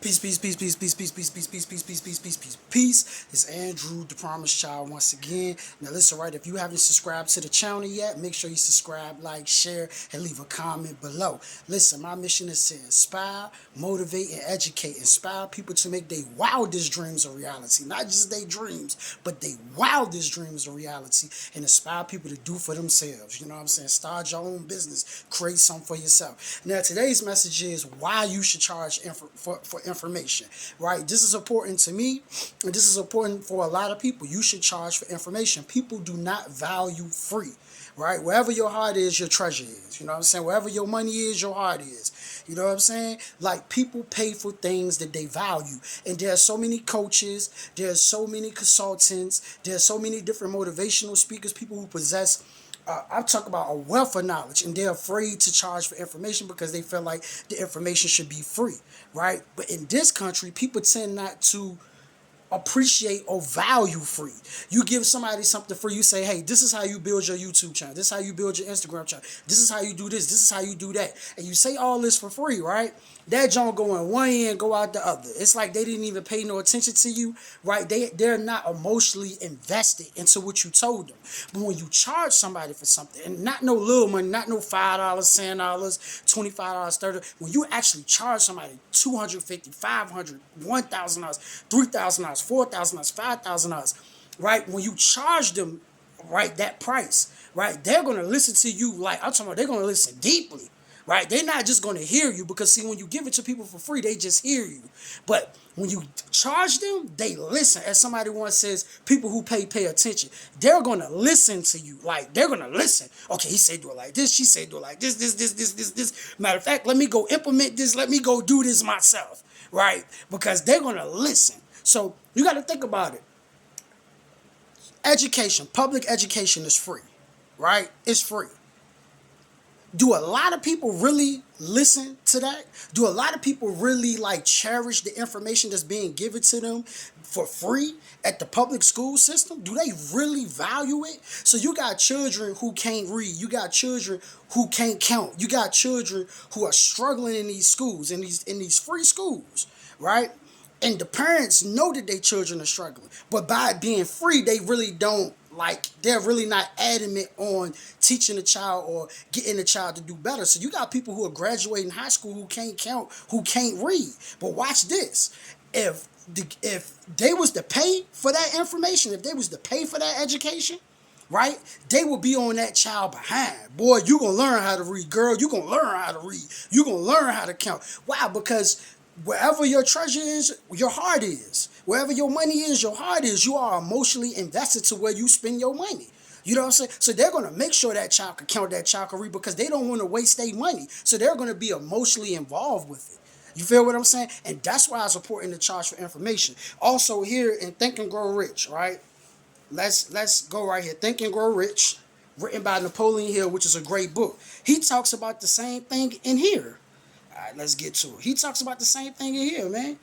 Peace, peace, peace, peace, peace, peace, peace, peace, peace, peace, peace, peace, peace, peace, peace. It's Andrew, the Promised Child, once again. Now, listen, right? If you haven't subscribed to the channel yet, make sure you subscribe, like, share, and leave a comment below. Listen, my mission is to inspire, motivate, and educate. Inspire people to make their wildest dreams a reality. Not just their dreams, but their wildest dreams a reality. And inspire people to do for themselves. You know what I'm saying? Start your own business. Create something for yourself. Now, today's message is why you should charge for information, right? This is important to me, and this is important for a lot of people. You should charge for information. People do not value free, right? Wherever your heart is, your treasure is. You know what I'm saying? Wherever your money is, your heart is. You know what I'm saying? Like, people pay for things that they value. And there's so many coaches, there's so many consultants, there's so many different motivational speakers, people who possess I'm talking about a wealth of knowledge, and they're afraid to charge for information because they feel like the information should be free, right? But in this country, people tend not to appreciate or value free. You give somebody something free, you say, hey, this is how you build your YouTube channel, this is how you build your Instagram channel, this is how you do this is how you do that, and you say all this for free, right? That joint go in one end, go out the other. It's like they didn't even pay no attention to you, right? They're not emotionally invested into what you told them. But when you charge somebody for something, and not no little money, not no $5, $10, $25, $30, when you actually charge somebody $250, $500, $1,000, $3,000, $4,000, $5,000, right? When you charge them, right, that price, right, they're gonna listen to you. Like, I'm talking about, they're gonna listen deeply, right? They're not just going to hear you, because see, when you give it to people for free, they just hear you. But when you charge them, they listen. As somebody once says, people who pay attention. They're going to listen to you. Like, they're going to listen. Okay, he said do it like this. She said do it like this. Matter of fact, let me go implement this. Let me go do this myself, right? Because they're going to listen. So you got to think about it. Education, public education is free, right? It's free. Do a lot of people really listen to that? Do a lot of people really like cherish the information that's being given to them for free at the public school system? Do they really value it? So you got children who can't read. You got children who can't count. You got children who are struggling in these schools, in these free schools, right? And the parents know that their children are struggling. But by it being free, they really don't, like, they're really not adamant on teaching the child or getting the child to do better. So you got people who are graduating high school who can't count, who can't read. But watch this. If they was to pay for that information, if they was to pay for that education, right, they will be on that child behind. Boy, you going to learn how to read, girl. You going to learn how to read. You going to learn how to count. Why? Because wherever your treasure is, your heart is. Wherever your money is, your heart is. You are emotionally invested to where you spend your money. You know what I'm saying? So they're going to make sure that child can count, that child can read, because they don't want to waste their money. So they're going to be emotionally involved with it. You feel what I'm saying? And that's why it's important to charge for information. Also, here in Think and Grow Rich, right? Let's go right here. Think and Grow Rich, written by Napoleon Hill, which is a great book. He talks about the same thing in here. All right, let's get to it. He talks about the same thing in here, man.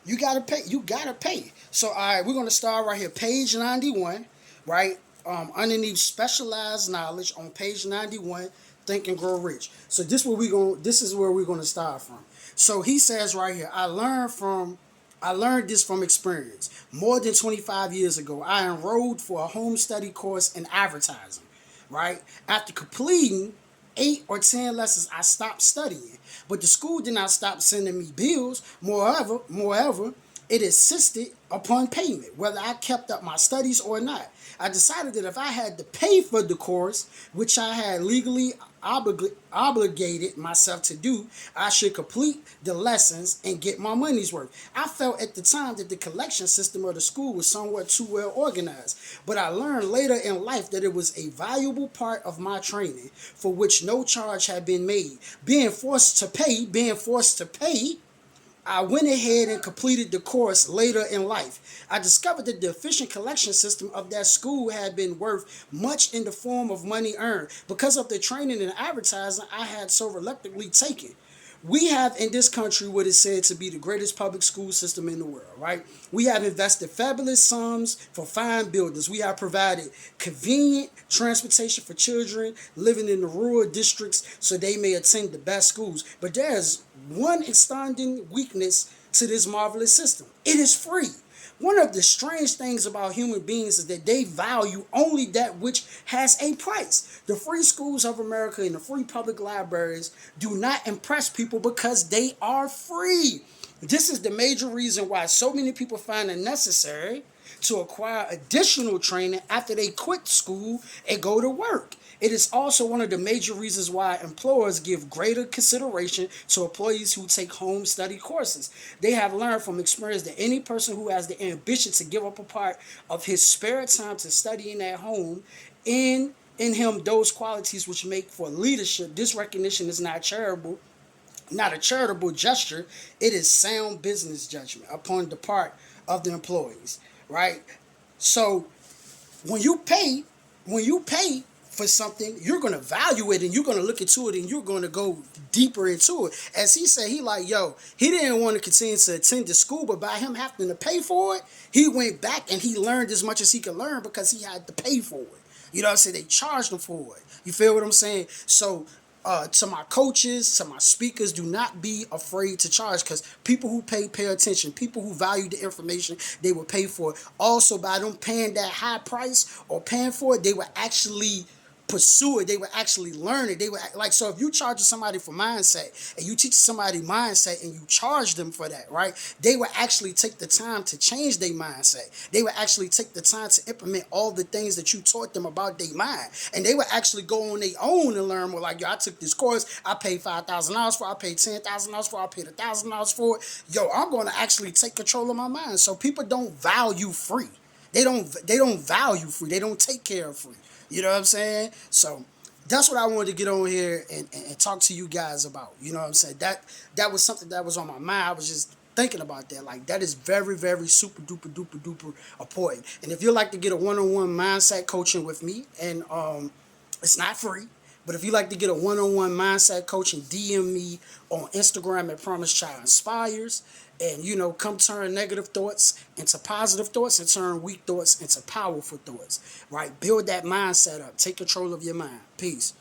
You gotta pay. You gotta pay. So, all right, we're gonna start right here, page 91, right? Underneath specialized knowledge on page 91, Think and Grow Rich. So this is where we're gonna start from. So he says right here, I learned this from experience. More than 25 years ago, I enrolled for a home study course in advertising, right? After completing 8 or 10 lessons, I stopped studying. But the school did not stop sending me bills. Moreover, it insisted upon payment, whether I kept up my studies or not. I decided that if I had to pay for the course, which I had legally obligated myself to do, I should complete the lessons and get my money's worth. I felt at the time that the collection system of the school was somewhat too well organized, but I learned later in life that it was a valuable part of my training for which no charge had been made. Being forced to pay, I went ahead and completed the course later in life. I discovered that the efficient collection system of that school had been worth much in the form of money earned because of the training in advertising I had so reluctantly taken. we have in this country what is said to be the greatest public school system in the world, right? We have invested fabulous sums for fine buildings. We have provided convenient transportation for children living in the rural districts so they may attend the best schools. But there's one astounding weakness to this marvelous system: it is free. One of the strange things about human beings is that they value only that which has a price. The free schools of America and the free public libraries do not impress people because they are free. This is the major reason why so many people find it necessary to acquire additional training after they quit school and go to work. It is also one of the major reasons why employers give greater consideration to employees who take home study courses. They have learned from experience that any person who has the ambition to give up a part of his spare time to studying at home in him those qualities which make for leadership. This recognition is not a charitable gesture. It is sound business judgment upon the part of the employees, right? So when you pay, when you pay for something, you're gonna value it and you're gonna look into it and you're gonna go deeper into it. As he said, he like, yo, he didn't want to continue to attend the school, but by him having to pay for it, he went back and he learned as much as he could learn because he had to pay for it. You know what I'm saying? They charged him for it. You feel what I'm saying? So to my coaches, to my speakers, do not be afraid to charge, because people who pay attention. People who value the information, they will pay for it. Also, by them paying that high price or paying for it, they will actually pursue it. They would actually learn it. They would like, so if you charge somebody for mindset and you teach somebody mindset and you charge them for that, right? They would actually take the time to change their mindset. They would actually take the time to implement all the things that you taught them about their mind, and they would actually go on their own and learn more. Like, yo, I took this course, I paid $5,000 for it, I paid $10,000 for it, I paid $1,000 for it. Yo, I'm going to actually take control of my mind. So people don't value free. They don't value free. They don't take care of free. You know what I'm saying? So that's what I wanted to get on here and talk to you guys about. You know what I'm saying? That was something that was on my mind. I was just thinking about that. Like, that is very, very super duper duper duper important. And if you'd like to get a one-on-one mindset coaching with me, and it's not free, but if you'd like to get a one-on-one mindset coaching, DM me on Instagram at Promise Child Inspires. And, you know, come turn negative thoughts into positive thoughts and turn weak thoughts into powerful thoughts, right? Build that mindset up. Take control of your mind. Peace.